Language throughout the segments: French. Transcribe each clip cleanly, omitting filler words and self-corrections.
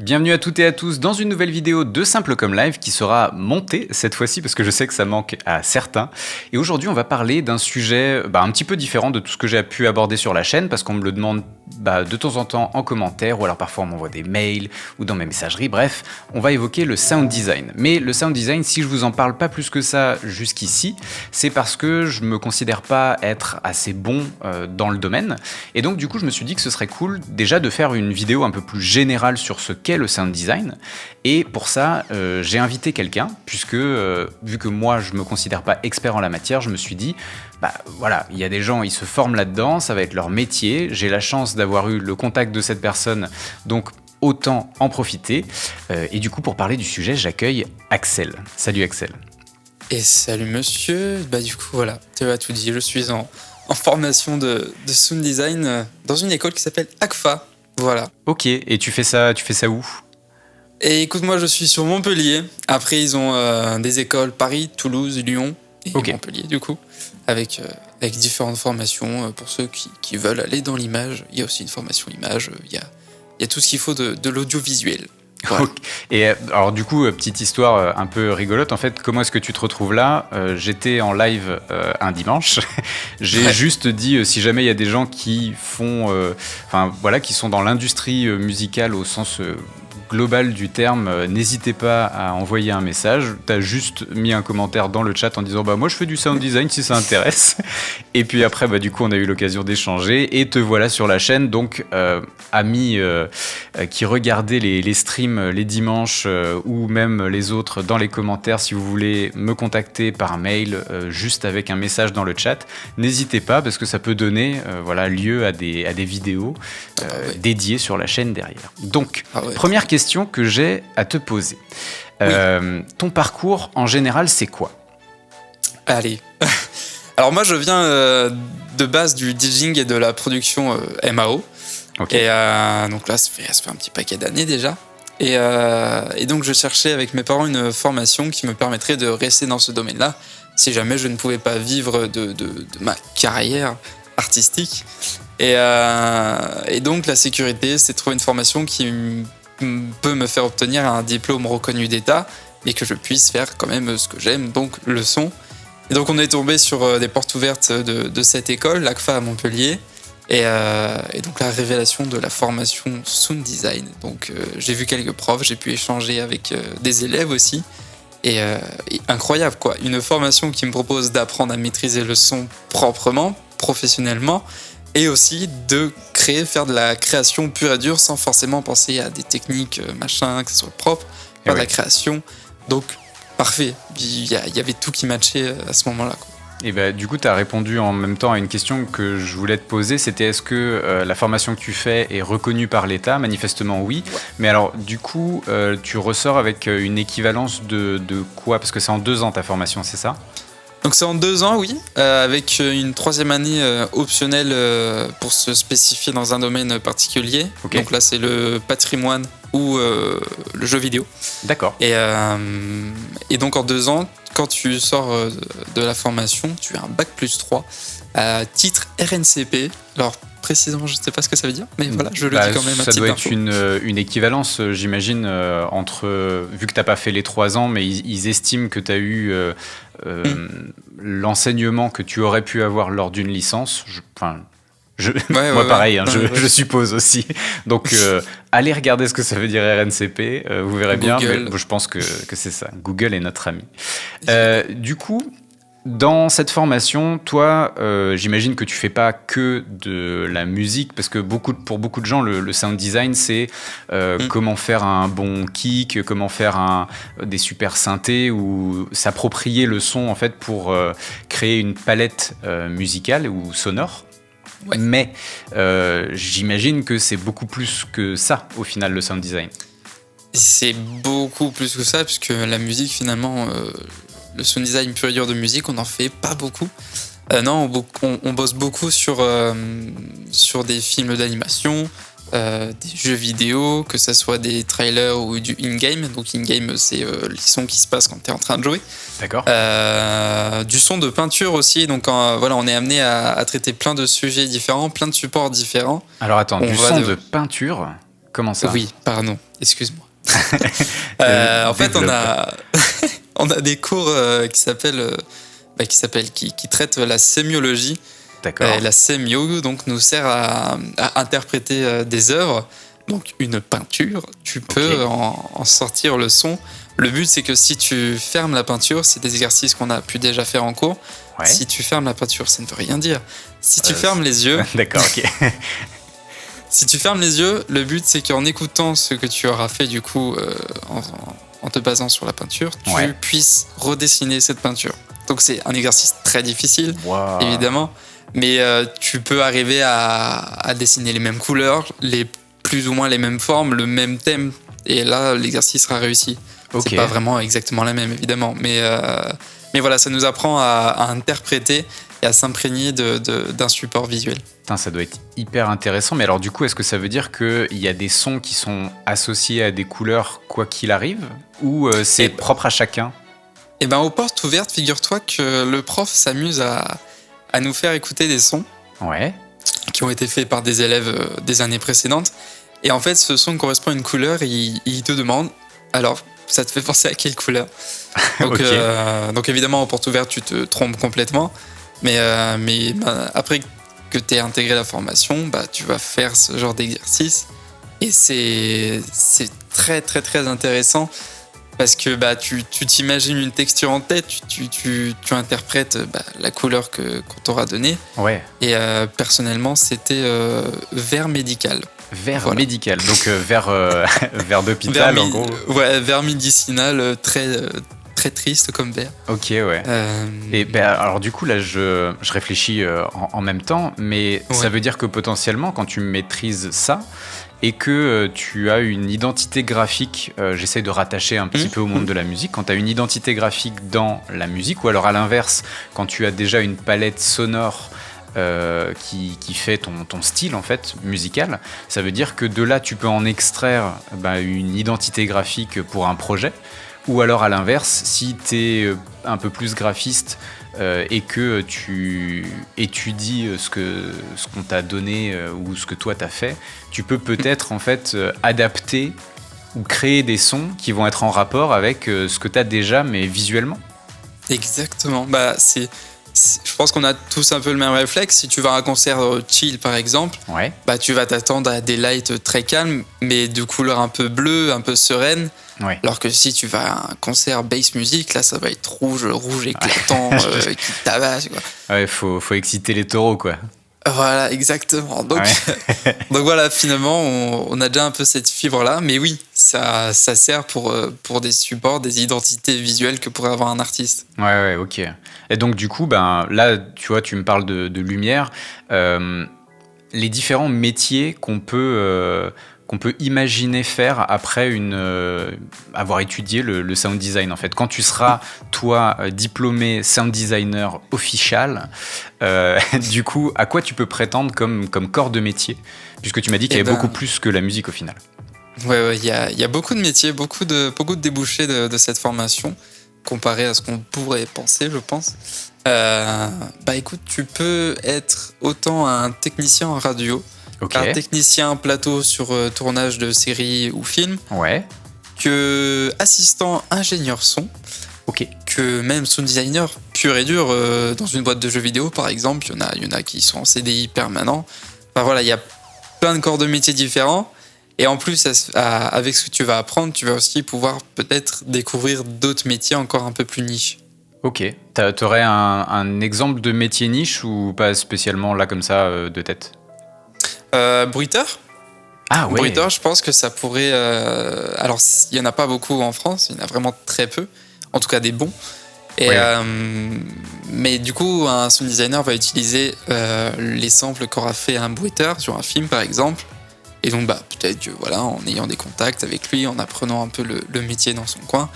Bienvenue à toutes et à tous dans une nouvelle vidéo de Simple Comme Live qui sera montée cette fois-ci parce que je sais que ça manque à certains. Et aujourd'hui, on va parler d'un sujet un petit peu différent de tout ce que j'ai pu aborder sur la chaîne parce qu'on me le demande de temps en temps en commentaire ou alors parfois on m'envoie des mails ou dans mes messageries. Bref, on va évoquer le sound design. Mais le sound design, si je vous en parle pas plus que ça jusqu'ici, c'est parce que je me considère pas être assez bon dans le domaine. Et donc du coup, je me suis dit que ce serait cool déjà de faire une vidéo un peu plus générale sur ce qu'est le sound design. Et pour ça, j'ai invité quelqu'un, puisque vu que moi, je me considère pas expert en la matière, je me suis dit, voilà, il y a des gens, ils se forment là-dedans, ça va être leur métier. J'ai la chance d'avoir eu le contact de cette personne, donc autant en profiter. Et du coup, pour parler du sujet, j'accueille Axel. Salut Axel. Et salut monsieur, du coup voilà, tu as tout dit, je suis en formation de sound design dans une école qui s'appelle ACFA, voilà. Ok, et tu fais ça où ? Et écoute, moi je suis sur Montpellier, après ils ont des écoles Paris, Toulouse, Lyon et Montpellier du coup, avec différentes formations pour ceux qui veulent aller dans l'image. Il y a aussi une formation image, il y a tout ce qu'il faut de l'audiovisuel. Ouais. Okay. Et alors du coup, petite histoire un peu rigolote, en fait, comment est-ce que tu te retrouves là ? J'étais en live un dimanche, j'ai juste dit, si jamais il y a des gens qui font, qui sont dans l'industrie musicale au sens global du terme, n'hésitez pas à envoyer un message. T'as juste mis un commentaire dans le chat en disant moi je fais du sound design si ça intéresse. Et puis après du coup on a eu l'occasion d'échanger et te voilà sur la chaîne. Donc amis qui regardaient les streams les dimanches ou même les autres, dans les commentaires, si vous voulez me contacter par mail juste avec un message dans le chat, n'hésitez pas parce que ça peut donner lieu à des vidéos dédiées sur la chaîne derrière. Donc première question que j'ai à te poser. Ton parcours en général, c'est quoi ? Allez. Alors moi, je viens de base du DJing et de la production MAO. Okay. Et donc là, ça fait un petit paquet d'années déjà. Et donc, je cherchais avec mes parents une formation qui me permettrait de rester dans ce domaine-là, si jamais je ne pouvais pas vivre de ma carrière artistique. Et donc, la sécurité, c'est de trouver une formation qui peut me faire obtenir un diplôme reconnu d'État, mais que je puisse faire quand même ce que j'aime, donc le son. Et donc, on est tombé sur des portes ouvertes de cette école, l'ACFA à Montpellier. Et donc la révélation de la formation sound design. Donc j'ai vu quelques profs, j'ai pu échanger avec des élèves aussi. Et incroyable quoi, une formation qui me propose d'apprendre à maîtriser le son proprement, professionnellement, et aussi de faire de la création pure et dure sans forcément penser à des techniques, que ce soit propre, faire de la création. Donc parfait, il y avait tout qui matchait à ce moment-là quoi. Et du coup, tu as répondu en même temps à une question que je voulais te poser, c'était est-ce que la formation que tu fais est reconnue par l'État ? Manifestement oui. Ouais. Mais alors, du coup, tu ressors avec une équivalence de quoi ? Parce que c'est en 2 ans ta formation, c'est ça ? Donc c'est en 2 ans, oui, avec une 3e année optionnelle pour se spécifier dans un domaine particulier. Okay. Donc là, c'est le patrimoine ou le jeu vidéo. D'accord. Et donc en 2 ans, quand tu sors de la formation, tu as un bac plus 3 à titre RNCP. Alors précisément, je ne sais pas ce que ça veut dire, mais voilà, je le dis quand même à titre d'info. Ça doit être une équivalence, j'imagine, entre... Vu que tu n'as pas fait les 3 ans, mais ils estiment que tu as eu l'enseignement que tu aurais pu avoir lors d'une licence. Moi, pareil, je suppose aussi. Donc, allez regarder ce que ça veut dire RNCP, vous verrez Google. Bien. Mais je pense que c'est ça. Google est notre ami. Du coup, dans cette formation, toi, j'imagine que tu fais pas que de la musique, parce que pour beaucoup de gens, le sound design, c'est comment faire un bon kick, comment faire des super synthés ou s'approprier le son en fait pour créer une palette musicale ou sonore. Ouais. Mais j'imagine que c'est beaucoup plus que ça, au final, le sound design. C'est beaucoup plus que ça, puisque la musique, finalement, le sound design pur et dur de musique, on n'en fait pas beaucoup. Non, on bosse beaucoup sur des films d'animation, des jeux vidéo, que ce soit des trailers ou du in-game. Donc in-game, c'est les sons qui se passent quand tu es en train de jouer. D'accord. Du son de peinture aussi. Donc on est amené à traiter plein de sujets différents, plein de supports différents. Alors attends, son de peinture Comment ça? Oui, pardon, excuse-moi. En fait, on a des cours qui traitent la sémiologie. D'accord. La sémio donc nous sert à interpréter des œuvres. Donc une peinture, tu peux en sortir le son. Le but, c'est que si tu fermes la peinture, c'est des exercices qu'on a pu déjà faire en cours. Ouais. Si tu fermes la peinture, ça ne veut rien dire. Si tu fermes les yeux, D'accord, ok. si tu fermes les yeux, le but, c'est qu'en écoutant ce que tu auras fait du coup en te basant sur la peinture, tu puisses redessiner cette peinture. Donc c'est un exercice très difficile, évidemment, mais tu peux arriver à dessiner les mêmes couleurs, plus ou moins les mêmes formes, le même thème, et là l'exercice sera réussi. C'est pas vraiment exactement la même, évidemment, mais voilà, ça nous apprend à interpréter et à s'imprégner d'un support visuel. Putain, ça doit être hyper intéressant, mais alors du coup, est-ce que ça veut dire qu'il y a des sons qui sont associés à des couleurs quoi qu'il arrive, ou c'est propre à chacun? Eh ben, aux portes ouvertes, figure-toi que le prof s'amuse à nous faire écouter des sons qui ont été faits par des élèves des années précédentes. Et en fait, ce son correspond à une couleur et il te demande, alors, ça te fait penser à quelle couleur? Donc évidemment, aux portes ouvertes, tu te trompes complètement. Mais après que tu aies intégré la formation, tu vas faire ce genre d'exercice. Et c'est très, très, très intéressant. Parce que tu t'imagines une texture en tête, tu interprètes la couleur qu'on t'aura donnée. Ouais. Et personnellement, c'était vert médical. Vert médical, donc vert d'hôpital en gros. Ouais, vert médicinal, très triste comme vert. Ok, ouais. Et alors du coup, là, je réfléchis en même temps, mais ça veut dire que potentiellement, quand tu maîtrises ça, et que tu as une identité graphique, j'essaie de rattacher un petit peu au monde de la musique, quand tu as une identité graphique dans la musique, ou alors à l'inverse, quand tu as déjà une palette sonore qui fait ton style en fait musical, ça veut dire que de là tu peux en extraire une identité graphique pour un projet, ou alors à l'inverse, si tu es un peu plus graphiste et que tu étudies ce qu'on t'a donné ou ce que toi t'as fait, tu peux peut-être en fait adapter ou créer des sons qui vont être en rapport avec ce que t'as déjà, mais visuellement. Exactement. Je pense qu'on a tous un peu le même réflexe. Si tu vas à un concert chill par exemple, tu vas t'attendre à des lights très calmes, mais de couleur un peu bleue, un peu sereine. Alors que si tu vas à un concert bass music, là ça va être rouge éclatant, qui tabasse. Ouais, faut exciter les taureaux quoi. Voilà, exactement. Donc voilà, finalement, on a déjà un peu cette fibre-là. Mais oui, ça sert pour des supports, des identités visuelles que pourrait avoir un artiste. Ouais, ok. Et donc, du coup, là, tu vois, tu me parles de lumière. Les différents métiers qu'on peut imaginer faire après avoir étudié le sound design en fait. Quand tu seras toi diplômé sound designer official, du coup à quoi tu peux prétendre comme corps de métier, puisque tu m'as dit qu'il y avait beaucoup plus que la musique au final. Ouais, il y a beaucoup de métiers, beaucoup de débouchés de cette formation comparé à ce qu'on pourrait penser, je pense. Écoute, tu peux être autant un technicien en radio, un technicien plateau sur tournage de séries ou films, que assistant ingénieur son, que même sound designer pur et dur dans une boîte de jeux vidéo par exemple. Il y en a qui sont en CDI permanent. Enfin voilà, il y a plein de corps de métiers différents. Et en plus, avec ce que tu vas apprendre, tu vas aussi pouvoir peut-être découvrir d'autres métiers encore un peu plus niche. Ok. T'aurais un exemple de métier niche ou pas spécialement là comme ça de tête? Bruiteur. Bruiteur, je pense que ça pourrait... Alors, il n'y en a pas beaucoup en France, il y en a vraiment très peu. En tout cas, des bons. Mais du coup, un sound designer va utiliser les samples qu'aura fait un bruiteur sur un film, par exemple. Et donc, peut-être que, en ayant des contacts avec lui, en apprenant un peu le métier dans son coin,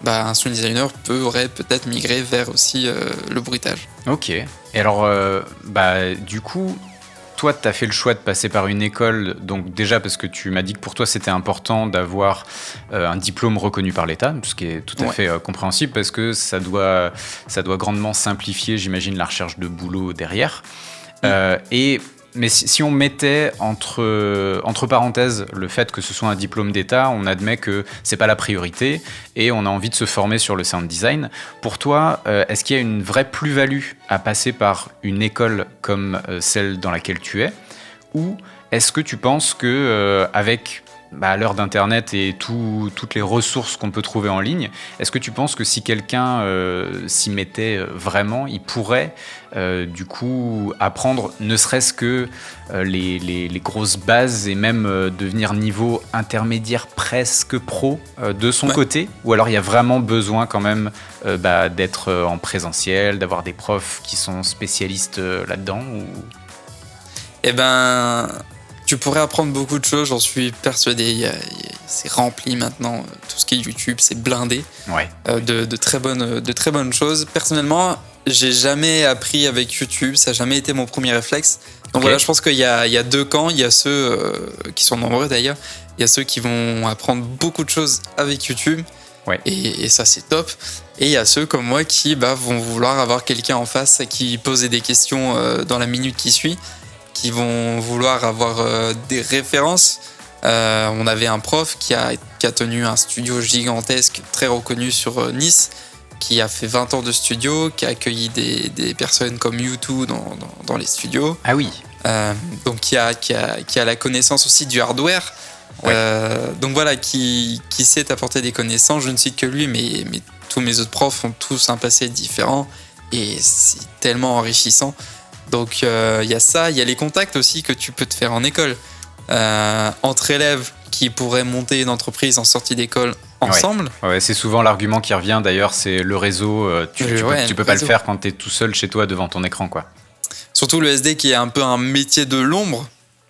un sound designer aurait peut-être migré vers aussi le bruitage. Ok. Et alors, du coup... Toi, tu as fait le choix de passer par une école, donc déjà parce que tu m'as dit que pour toi, c'était important d'avoir un diplôme reconnu par l'État, ce qui est tout à fait compréhensible, parce que ça doit grandement simplifier, j'imagine, la recherche de boulot derrière. Et mais si on mettait entre parenthèses le fait que ce soit un diplôme d'État, on admet que c'est pas la priorité et on a envie de se former sur le sound design. Pour toi, est-ce qu'il y a une vraie plus-value à passer par une école comme celle dans laquelle tu es, ou est-ce que tu penses que avec à l'heure d'Internet et toutes les ressources qu'on peut trouver en ligne, est-ce que tu penses que si quelqu'un s'y mettait vraiment, il pourrait du coup apprendre ne serait-ce que les grosses bases et même devenir niveau intermédiaire presque pro de son côté? Ou alors il y a vraiment besoin quand même d'être en présentiel, d'avoir des profs qui sont spécialistes là-dedans ou... Eh ben... Tu pourrais apprendre beaucoup de choses, j'en suis persuadé. C'est rempli maintenant, tout ce qui est YouTube, c'est blindé de très bonnes choses. Personnellement, j'ai jamais appris avec YouTube, ça n'a jamais été mon premier réflexe. Donc voilà, je pense qu'il y a deux camps. Il y a ceux qui sont nombreux d'ailleurs. Il y a ceux qui vont apprendre beaucoup de choses avec YouTube, et ça c'est top. Et il y a ceux comme moi qui vont vouloir avoir quelqu'un en face à qui poser des questions dans la minute qui suit, qui vont vouloir avoir des références. On avait un prof qui a tenu un studio gigantesque, très reconnu sur Nice, qui a fait 20 ans de studio, qui a accueilli des personnes comme U2 dans les studios. Ah oui. Donc qui a la connaissance aussi du hardware. Donc voilà, qui sait apporter des connaissances. Je ne cite que lui, mais tous mes autres profs ont tous un passé différent et c'est tellement enrichissant. Donc il y a ça, il y a les contacts aussi que tu peux te faire en école. Entre élèves qui pourraient monter une entreprise en sortie d'école ensemble. C'est souvent l'argument qui revient d'ailleurs, c'est le réseau. Tu peux pas le faire quand tu es tout seul chez toi devant ton écran, quoi. Surtout le SD qui est un peu un métier de l'ombre.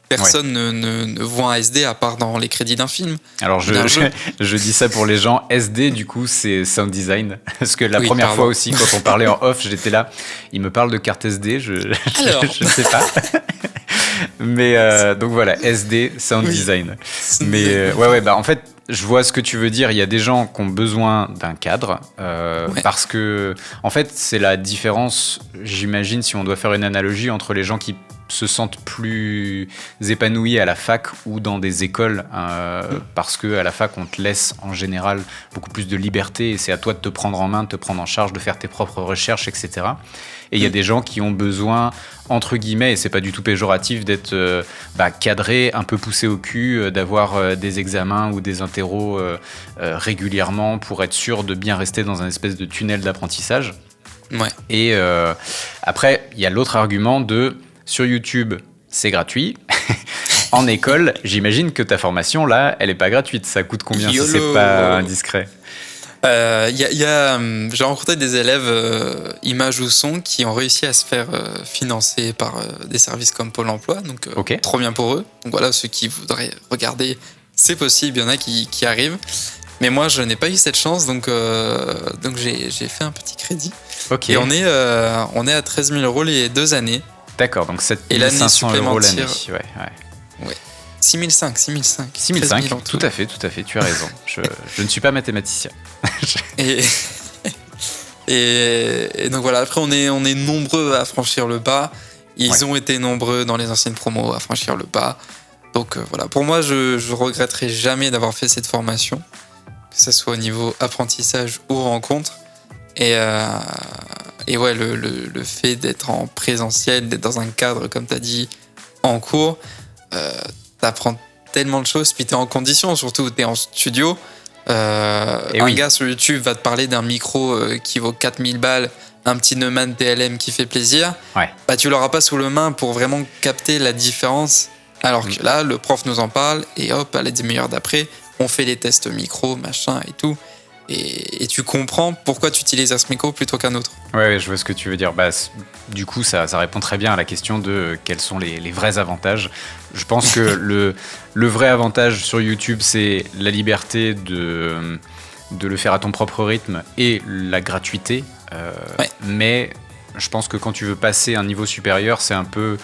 Personne ne voit un SD à part dans les crédits d'un film. Alors je dis ça pour les gens, SD du coup c'est sound design. Parce que la première fois aussi quand on parlait en off, j'étais là, il me parle de carte SD, je sais pas. Mais donc voilà, SD, sound design. Mais en fait, je vois ce que tu veux dire. Il y a des gens qui ont besoin d'un cadre parce que, en fait, c'est la différence, j'imagine, si on doit faire une analogie entre les gens qui se sentent plus épanouis à la fac ou dans des écoles parce qu'à la fac, on te laisse en général beaucoup plus de liberté et c'est à toi de te prendre en main, de te prendre en charge, de faire tes propres recherches, etc. Et il y a des gens qui ont besoin, entre guillemets, et c'est pas du tout péjoratif, d'être cadrés, un peu poussés au cul, d'avoir des examens ou des interros régulièrement pour être sûr de bien rester dans un espèce de tunnel d'apprentissage. Et après, il y a l'autre argument de sur YouTube, c'est gratuit. En école, j'imagine que ta formation, là, elle est pas gratuite. Ça coûte combien si c'est pas indiscret? J'ai rencontré des élèves images ou son qui ont réussi à se faire financer par des services comme Pôle emploi, donc trop bien pour eux. Donc voilà, ceux qui voudraient regarder, c'est possible, il y en a qui arrivent. Mais moi, je n'ai pas eu cette chance, donc j'ai fait un petit crédit. Et on est à 13 000 € les 2 années. D'accord, donc 7 500 € l'année. 6 500. 6 500, tout à fait, tu as raison. Je ne suis pas mathématicien. et donc voilà, après on est nombreux à franchir le pas. Ils ont été nombreux dans les anciennes promos à franchir le pas. Donc voilà, pour moi, je regretterai jamais d'avoir fait cette formation, que ce soit au niveau apprentissage ou rencontre. Et le fait d'être en présentiel, d'être dans un cadre, comme tu as dit, en cours, t'apprends tellement de choses, puis t'es en condition, surtout t'es en studio. Gars sur YouTube va te parler d'un micro qui vaut 4000 balles, un petit Neumann TLM qui fait plaisir. Tu l'auras pas sous le main pour vraiment capter la différence. Alors que là, le prof nous en parle, et hop, à la demi-heure d'après, on fait les tests micro, machin et tout. Et tu comprends pourquoi tu utilises ce micro plutôt qu'un autre. Ouais, je vois ce que tu veux dire. Du coup, ça répond très bien à la question de quels sont les vrais avantages. Je pense que le vrai avantage sur YouTube, c'est la liberté de le faire à ton propre rythme et la gratuité. Mais je pense que quand tu veux passer un niveau supérieur, c'est un peu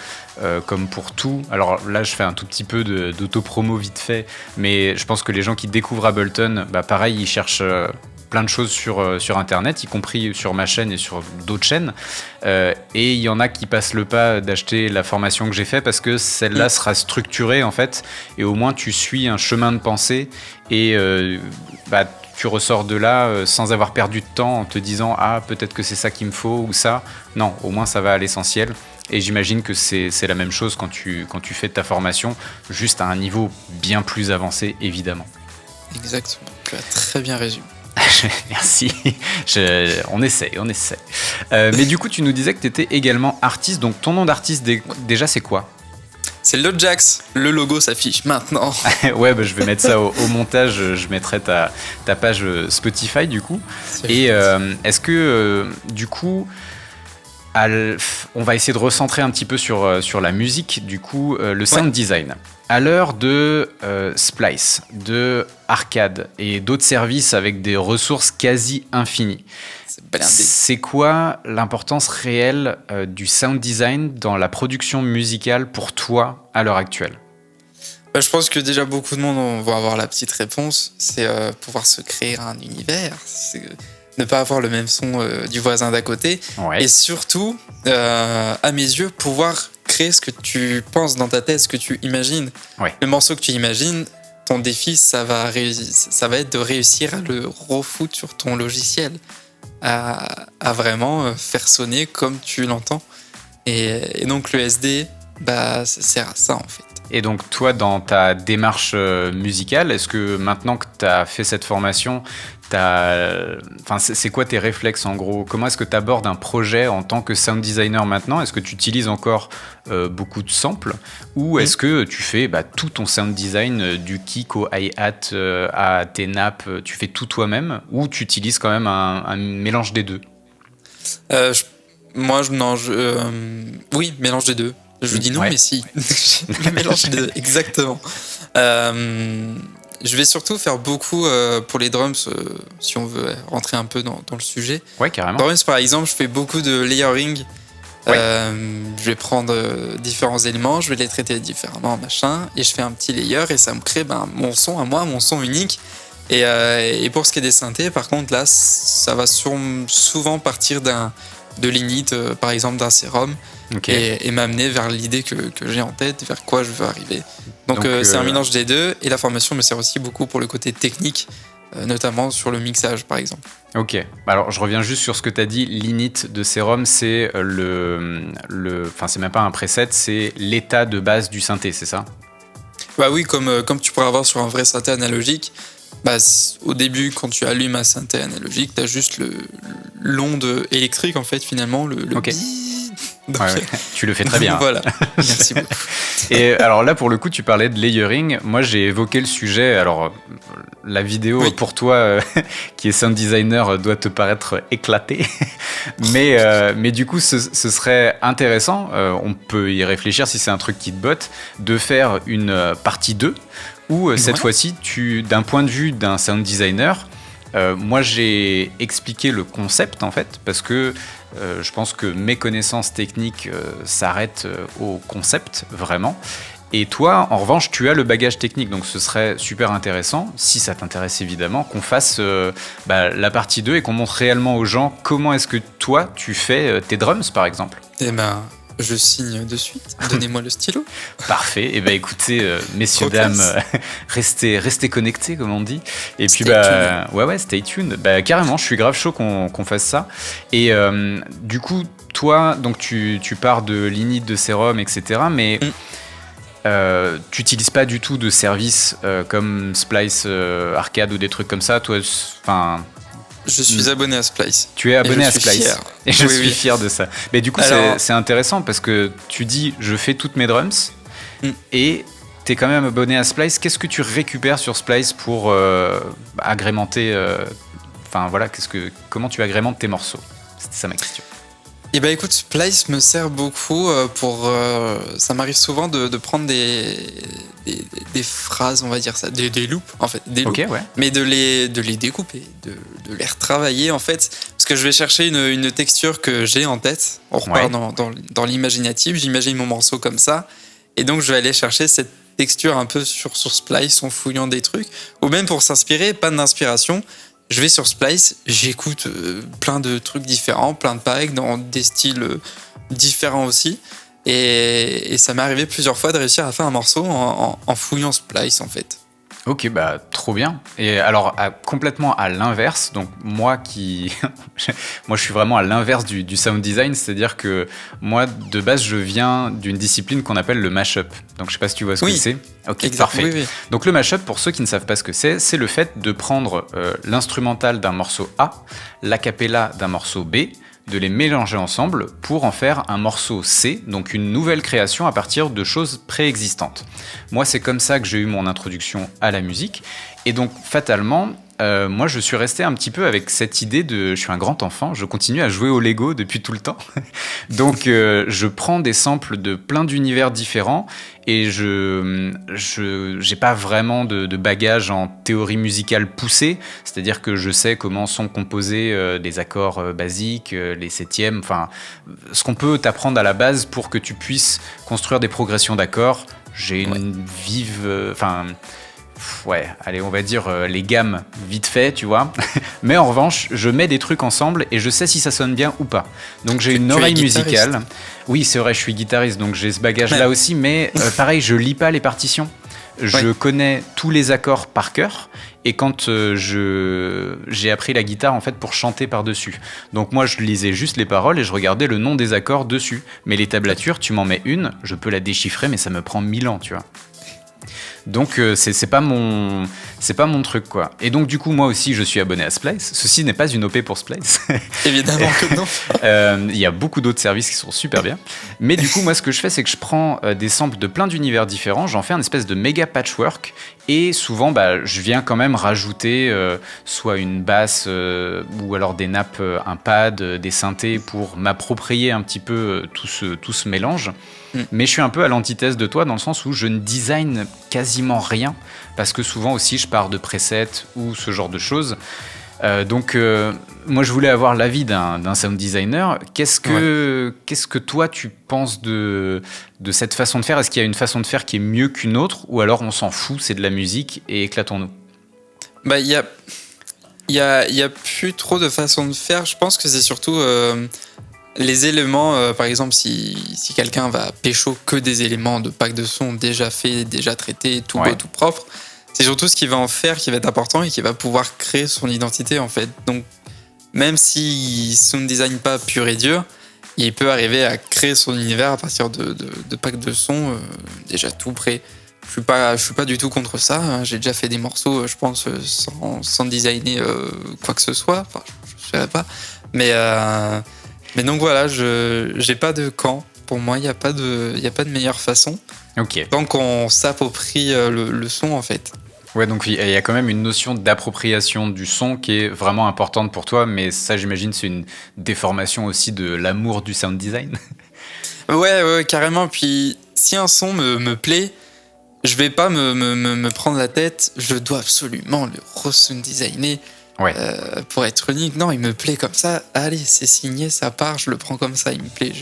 comme pour tout. Alors là, je fais un tout petit peu d'auto-promo vite fait, mais je pense que les gens qui découvrent Ableton, pareil, ils cherchent plein de choses sur Internet, y compris sur ma chaîne et sur d'autres chaînes. Et il y en a qui passent le pas d'acheter la formation que j'ai faite parce que celle-là sera structurée en fait. Et au moins tu suis un chemin de pensée et tu ressors de là sans avoir perdu de temps en te disant « Ah, peut-être que c'est ça qu'il me faut ou ça ». Non, au moins ça va à l'essentiel. Et j'imagine que c'est la même chose quand tu fais ta formation, juste à un niveau bien plus avancé, évidemment. Exactement, tu as très bien résumé. Merci, on essaie. Mais du coup, tu nous disais que tu étais également artiste, donc ton nom d'artiste, déjà, c'est quoi ? C'est LODJAX, le logo s'affiche maintenant. Ouais, je vais mettre ça au montage, je mettrai ta page Spotify du coup. Et est-ce que, du coup... on va essayer de recentrer un petit peu sur la musique, du coup, le sound design. À l'heure de Splice, de Arcade et d'autres services avec des ressources quasi infinies, c'est quoi l'importance réelle du sound design dans la production musicale pour toi à l'heure actuelle ? Je pense que déjà beaucoup de monde va avoir la petite réponse, c'est pouvoir se créer un univers, c'est ne pas avoir le même son du voisin d'à côté, et surtout, à mes yeux, pouvoir créer ce que tu penses dans ta tête, ce que tu imagines. Le morceau que tu imagines, ton défi, ça va être de réussir à le refoutre sur ton logiciel, à vraiment faire sonner comme tu l'entends. Et donc le SD, ça sert à ça en fait. Et donc toi, dans ta démarche musicale, est-ce que maintenant que tu as fait cette formation, c'est quoi tes réflexes en gros ? Comment est-ce que tu abordes un projet en tant que sound designer maintenant ? Est-ce que tu utilises encore beaucoup de samples ? Ou est-ce que tu fais tout ton sound design, du kick au hi-hat à tes nappes, tu fais tout toi-même ? Ou tu utilises quand même un mélange des deux ? Oui, mélange des deux. Je dis non, mais si. Le mélange des deux, exactement. Je vais surtout faire beaucoup pour les drums, si on veut rentrer un peu dans le sujet. Ouais, carrément. Drums, par exemple, je fais beaucoup de layering. Je vais prendre différents éléments, je vais les traiter différemment, machin, et je fais un petit layer et ça me crée mon son à moi, mon son unique. Et pour ce qui est des synthés, par contre, là, ça va souvent partir de l'init, par exemple d'un sérum. Et m'amener vers l'idée que j'ai en tête, vers quoi je veux arriver. Donc c'est un mélange des deux, et la formation me sert aussi beaucoup pour le côté technique, notamment sur le mixage par exemple. Ok, alors je reviens juste sur ce que tu as dit, l'init de Serum, c'est c'est même pas un preset, c'est l'état de base du synthé, c'est ça ? Oui, comme tu pourrais avoir sur un vrai synthé analogique. Au début, quand tu allumes un synthé analogique, tu as juste l'onde électrique en fait finalement, le donc, tu le fais très bien. Voilà, merci beaucoup. Et alors là, pour le coup, tu parlais de layering. Moi, j'ai évoqué le sujet. Alors, la vidéo, pour toi, qui est sound designer, doit te paraître éclatée. mais du coup, ce serait intéressant, on peut y réfléchir si c'est un truc qui te botte, de faire une partie 2 où cette fois-ci, d'un point de vue d'un sound designer, moi, j'ai expliqué le concept, en fait, parce que je pense que mes connaissances techniques s'arrêtent au concept, vraiment. Et toi, en revanche, tu as le bagage technique, donc ce serait super intéressant, si ça t'intéresse évidemment, qu'on fasse la partie 2 et qu'on montre réellement aux gens comment est-ce que toi, tu fais tes drums, par exemple. Je signe de suite. Donnez-moi le stylo. Parfait. Et écoutez, messieurs, dames, restez connectés, comme on dit. Et puis, stay tuned. Carrément, je suis grave chaud qu'on fasse ça. Et du coup, toi, donc tu pars de l'init de Serum, etc. Mais tu n'utilises pas du tout de services comme Splice Arcade ou des trucs comme ça. Toi, je suis abonné à Splice. Tu es abonné à Splice. Fier. Et je suis fier de ça. Mais du coup, c'est intéressant parce que tu dis, je fais toutes mes drums et tu es quand même abonné à Splice. Qu'est-ce que tu récupères sur Splice pour agrémenter comment tu agrémentes tes morceaux ? C'était ça ma question. Écoute, Splice me sert beaucoup pour... ça m'arrive souvent de prendre des phrases, on va dire ça, des loops, en fait, des loops, mais de les découper, de les retravailler, en fait, parce que je vais chercher une texture que j'ai en tête, on repart dans l'imaginatif, j'imagine mon morceau comme ça, et donc je vais aller chercher cette texture un peu sur Splice en fouillant des trucs, ou même pour s'inspirer, pas d'inspiration, je vais sur Splice, j'écoute plein de trucs différents, plein de packs dans des styles différents aussi. Et ça m'est arrivé plusieurs fois de réussir à faire un morceau en fouillant Splice en fait. Ok, bah trop bien. Et alors complètement à l'inverse, donc moi je suis vraiment à l'inverse du sound design, c'est-à-dire que moi de base je viens d'une discipline qu'on appelle le mashup. Donc je sais pas si tu vois ce que c'est. Ok, exact, parfait. Oui. Donc le mashup, pour ceux qui ne savent pas ce que c'est le fait de prendre l'instrumental d'un morceau A, l'acapella d'un morceau B, de les mélanger ensemble pour en faire un morceau C, donc une nouvelle création à partir de choses préexistantes. Moi, c'est comme ça que j'ai eu mon introduction à la musique, et donc fatalement, moi je suis resté un petit peu avec cette idée de... Je suis un grand enfant, je continue à jouer au Lego depuis tout le temps, donc je prends des samples de plein d'univers différents, et j'ai pas vraiment de bagage en théorie musicale poussée, c'est-à-dire que je sais comment sont composés des accords basiques, les septièmes, enfin ce qu'on peut t'apprendre à la base pour que tu puisses construire des progressions d'accords. J'ai une vive... Ouais, allez, on va dire les gammes vite fait, tu vois. Mais en revanche, je mets des trucs ensemble et je sais si ça sonne bien ou pas. Donc j'ai une oreille musicale. Oui, c'est vrai, je suis guitariste, donc j'ai ce bagage-là aussi. Mais pareil, je lis pas les partitions. Je connais tous les accords par cœur. Et quand j'ai appris la guitare en fait pour chanter par-dessus. Donc moi, je lisais juste les paroles et je regardais le nom des accords dessus. Mais les tablatures, tu m'en mets une, je peux la déchiffrer, mais ça me prend 1000 ans, tu vois. Donc c'est pas mon truc quoi. Et donc du coup moi aussi je suis abonné à Splice. Ceci n'est pas une OP pour Splice. Évidemment que non. Il y a beaucoup d'autres services qui sont super bien. Mais du coup moi ce que je fais c'est que je prends des samples de plein d'univers différents, j'en fais un espèce de méga patchwork et souvent je viens quand même rajouter soit une basse ou alors des nappes, un pad, des synthés pour m'approprier un petit peu tout ce mélange. Mais je suis un peu à l'antithèse de toi dans le sens où je ne design quasiment rien parce que souvent aussi je pars de presets ou ce genre de choses. Donc moi je voulais avoir l'avis d'un sound designer. Qu'est-ce que toi tu penses de cette façon de faire? Est-ce qu'il y a une façon de faire qui est mieux qu'une autre ou alors on s'en fout, c'est de la musique et éclatons-nous? Bah il y a plus trop de façons de faire. Je pense que c'est surtout les éléments, par exemple, si quelqu'un va pécho que des éléments de pack de son déjà faits, déjà traités, tout beau, tout propre, c'est surtout ce qui va en faire qui va être important et qui va pouvoir créer son identité en fait. Donc, même s'il sound design pas pur et dur, il peut arriver à créer son univers à partir de packs de son déjà tout prêt. Je suis pas du tout contre ça. Hein. J'ai déjà fait des morceaux, je pense, sans designer quoi que ce soit. Enfin, je ne saurais pas. Mais donc voilà, j'ai pas de camp. Pour moi, il n'y a pas de meilleure façon. Ok. Tant qu'on s'approprie le son, en fait. Ouais, donc il y a quand même une notion d'appropriation du son qui est vraiment importante pour toi, mais ça, j'imagine, c'est une déformation aussi de l'amour du sound design. Ouais, carrément. Puis, si un son me plaît, je vais pas me prendre la tête. Je dois absolument le re-sound designer. Ouais. Pour être unique, non, il me plaît comme ça. Allez, c'est signé, ça part, je le prends comme ça, il me plaît.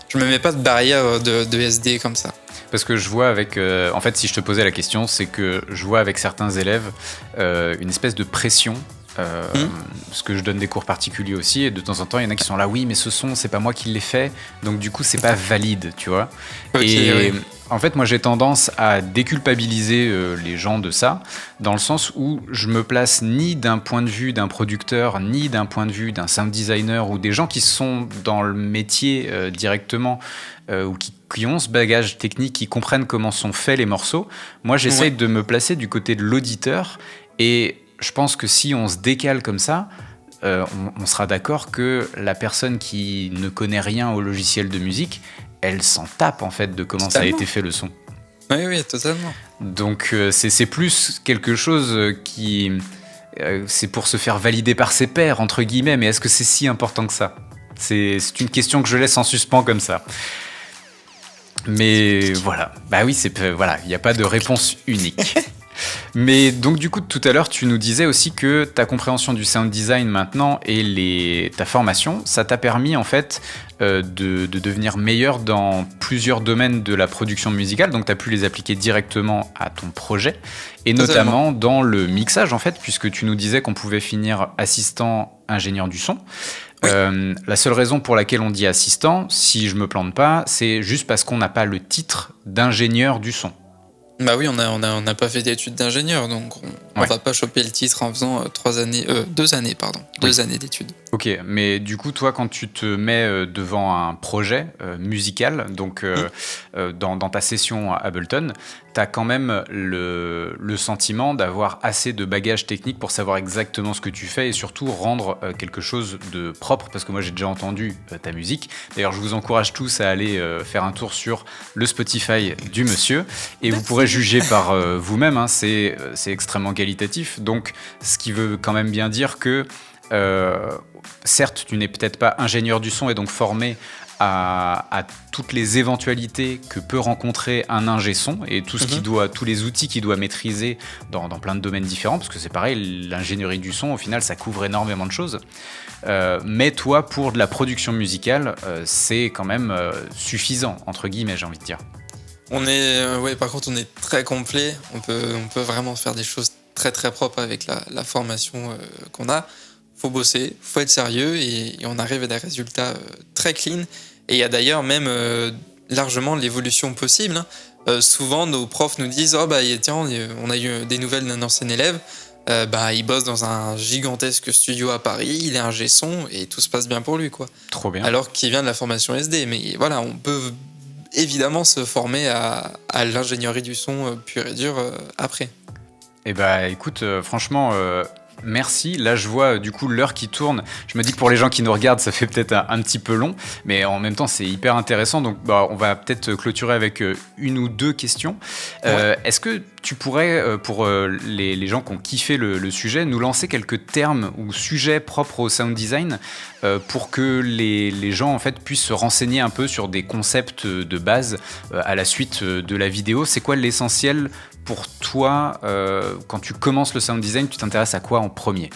Je me mets pas de barrière de SD comme ça. Parce que je vois avec... en fait, si je te posais la question, c'est que je vois avec certains élèves une espèce de pression. Parce que je donne des cours particuliers aussi, et de temps en temps, il y en a qui sont là, oui, mais ce son, c'est pas moi qui l'ai fait, donc du coup, c'est pas valide, tu vois. Okay, en fait, moi, j'ai tendance à déculpabiliser les gens de ça, dans le sens où je me place ni d'un point de vue d'un producteur, ni d'un point de vue d'un sound designer, ou des gens qui sont dans le métier directement, ou qui ont ce bagage technique, qui comprennent comment sont faits les morceaux. Moi, j'essaye de me placer du côté de l'auditeur, et je pense que si on se décale comme ça, on sera d'accord que la personne qui ne connaît rien au logiciel de musique, elle s'en tape en fait de comment totalement. Ça a été fait le son. Oui, totalement. Donc c'est plus quelque chose qui... c'est pour se faire valider par ses pairs, entre guillemets, mais est-ce que c'est si important que ça ? C'est une question que je laisse en suspens comme ça. Mais voilà, bah oui, voilà, il n'y a pas de réponse unique. Mais donc du coup, tout à l'heure, tu nous disais aussi que ta compréhension du sound design maintenant et ta formation, ça t'a permis en fait de devenir meilleur dans plusieurs domaines de la production musicale. Donc tu as pu les appliquer directement à ton projet et notamment dans le mixage en fait, puisque tu nous disais qu'on pouvait finir assistant ingénieur du son. Oui. La seule raison pour laquelle on dit assistant, si je me plante pas, c'est juste parce qu'on n'a pas le titre d'ingénieur du son. Bah oui, on n'a pas fait d'études d'ingénieur, donc on va pas choper le titre en faisant 2 années d'études. Ok, mais du coup, toi, quand tu te mets devant un projet musical, donc dans ta session à Ableton, tu as quand même le sentiment d'avoir assez de bagages techniques pour savoir exactement ce que tu fais et surtout rendre quelque chose de propre, parce que moi j'ai déjà entendu ta musique. D'ailleurs, je vous encourage tous à aller faire un tour sur le Spotify du monsieur et vous pourrez juger par vous-même, hein, c'est extrêmement qualitatif. Donc, ce qui veut quand même bien dire que certes, tu n'es peut-être pas ingénieur du son et donc formé à toutes les éventualités que peut rencontrer un ingé son et tout ce tous les outils qu'il doit maîtriser dans plein de domaines différents, parce que c'est pareil, l'ingénierie du son, au final, ça couvre énormément de choses. Mais toi, pour de la production musicale, c'est quand même suffisant, entre guillemets, j'ai envie de dire. Par contre, on est très complet. On peut vraiment faire des choses très très propres avec la formation qu'on a. Faut bosser, faut être sérieux et on arrive à des résultats très clean. Et il y a d'ailleurs même largement l'évolution possible. Hein. Souvent, nos profs nous disent tiens, on a eu des nouvelles d'un ancien élève. Il bosse dans un gigantesque studio à Paris, il est ingé son et tout se passe bien pour lui, quoi. Trop bien. Alors qu'il vient de la formation SD. Mais voilà, on peut évidemment se former à l'ingénierie du son pur et dur après. Eh écoute, franchement, merci. Là, je vois du coup l'heure qui tourne. Je me dis que pour les gens qui nous regardent, ça fait peut-être un petit peu long, mais en même temps, c'est hyper intéressant. Donc, on va peut-être clôturer avec une ou deux questions. Ouais. Est-ce que tu pourrais, pour les gens qui ont kiffé le sujet, nous lancer quelques termes ou sujets propres au sound design pour que les gens en fait puissent se renseigner un peu sur des concepts de base à la suite de la vidéo? C'est quoi l'essentiel pour toi, quand tu commences le sound design, tu t'intéresses à quoi en premier?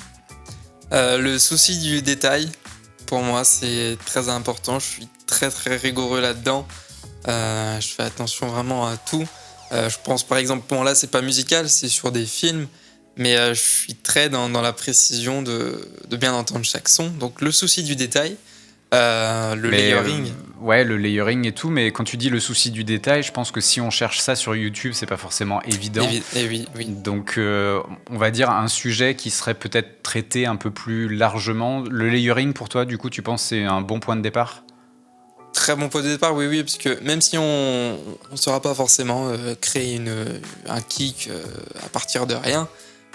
Le souci du détail, pour moi, c'est très important. Je suis très très rigoureux là-dedans. Je fais attention vraiment à tout. Je pense par exemple, bon là c'est pas musical, c'est sur des films, mais je suis très dans la précision de bien entendre chaque son. Donc le souci du détail, layering. Le layering et tout, mais quand tu dis le souci du détail, je pense que si on cherche ça sur YouTube, c'est pas forcément évident. Oui. Donc on va dire un sujet qui serait peut-être traité un peu plus largement. Le layering pour toi, du coup, tu penses que c'est un bon point de départ? Très bon point de départ, oui, parce que même si on ne saura pas forcément créer un kick à partir de rien,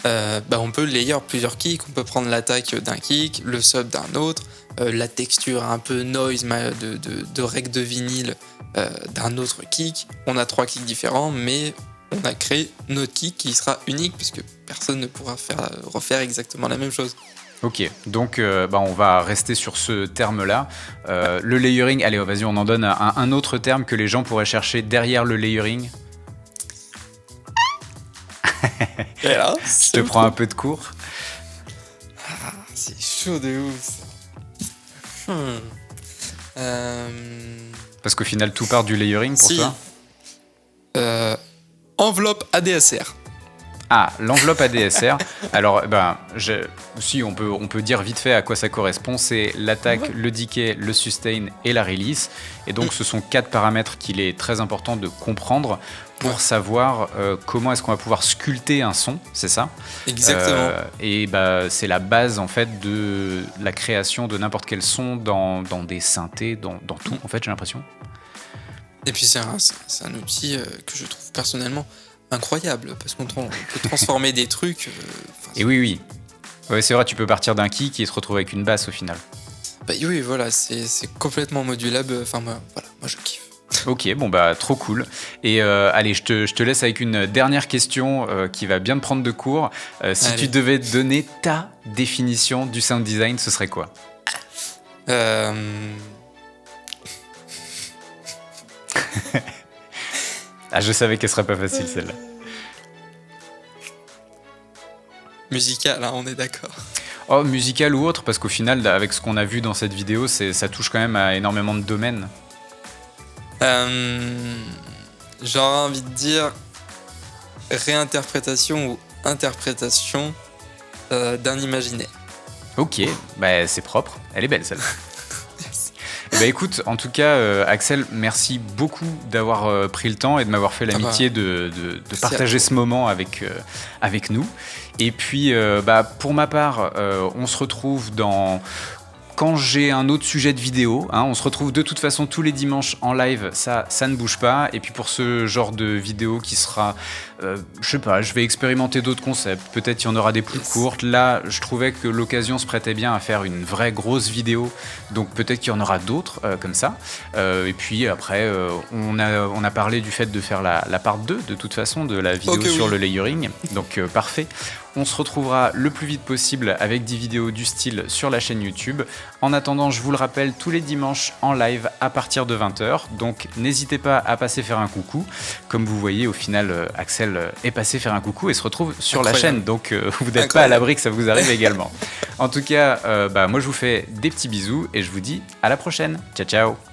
on peut layer plusieurs kicks, on peut prendre l'attaque d'un kick, le sub d'un autre, la texture un peu noise de rec de vinyle d'un autre kick. On a 3 kicks différents, mais on a créé notre kick qui sera unique puisque personne ne pourra refaire exactement la même chose. Ok, donc on va rester sur ce terme-là. Le layering, allez, vas-y, on en donne un autre terme que les gens pourraient chercher derrière le layering. Là, je te prends un peu de cours. C'est chaud de ouf ça. Parce qu'au final, tout part du layering pour toi. Enveloppe ADSR. Ah, l'enveloppe ADSR. Alors, si on peut dire vite fait à quoi ça correspond. C'est l'attaque, le decay, le sustain et la release. Et donc, ce sont 4 paramètres qu'il est très important de comprendre pour savoir comment est-ce qu'on va pouvoir sculpter un son, c'est ça? Exactement. Et c'est la base en fait de la création de n'importe quel son dans des synthés, dans tout en fait, j'ai l'impression. Et puis c'est un outil que je trouve personnellement incroyable parce qu'on peut transformer des trucs. Et oui. Ouais, c'est vrai, tu peux partir d'un kick et se retrouver avec une basse au final. Oui, voilà, c'est complètement modulable. Enfin, moi je kiffe. Ok, trop cool. Et allez, je te laisse avec une dernière question qui va bien te prendre de court. Si tu devais donner ta définition du sound design, ce serait quoi? Ah, je savais qu'elle serait pas facile celle-là. Musical, hein, on est d'accord. Oh, musical ou autre, parce qu'au final, avec ce qu'on a vu dans cette vidéo, ça touche quand même à énormément de domaines. J'aurais envie de dire réinterprétation ou interprétation d'un imaginaire. Ok, bah, c'est propre, elle est belle celle-là. Bah écoute, en tout cas, Axel, merci beaucoup d'avoir pris le temps et de m'avoir fait l'amitié de partager ce moment avec nous. Et puis, pour ma part, on se retrouve quand j'ai un autre sujet de vidéo, hein. On se retrouve de toute façon tous les dimanches en live, ça ne bouge pas. Et puis pour ce genre de vidéo qui sera, je sais pas, je vais expérimenter d'autres concepts. Peut-être il y en aura des plus courtes. Là, je trouvais que l'occasion se prêtait bien à faire une vraie grosse vidéo. Donc peut-être qu'il y en aura d'autres comme ça. Et puis après, on a parlé du fait de faire la part 2 de toute façon de la vidéo sur le layering. Donc parfait. On se retrouvera le plus vite possible avec des vidéos du style sur la chaîne YouTube. En attendant, je vous le rappelle, tous les dimanches en live à partir de 20h. Donc n'hésitez pas à passer faire un coucou. Comme vous voyez, au final, Axel est passé faire un coucou et se retrouve sur la chaîne. Donc vous n'êtes pas à l'abri que ça vous arrive également. En tout cas, moi je vous fais des petits bisous et je vous dis à la prochaine. Ciao, ciao.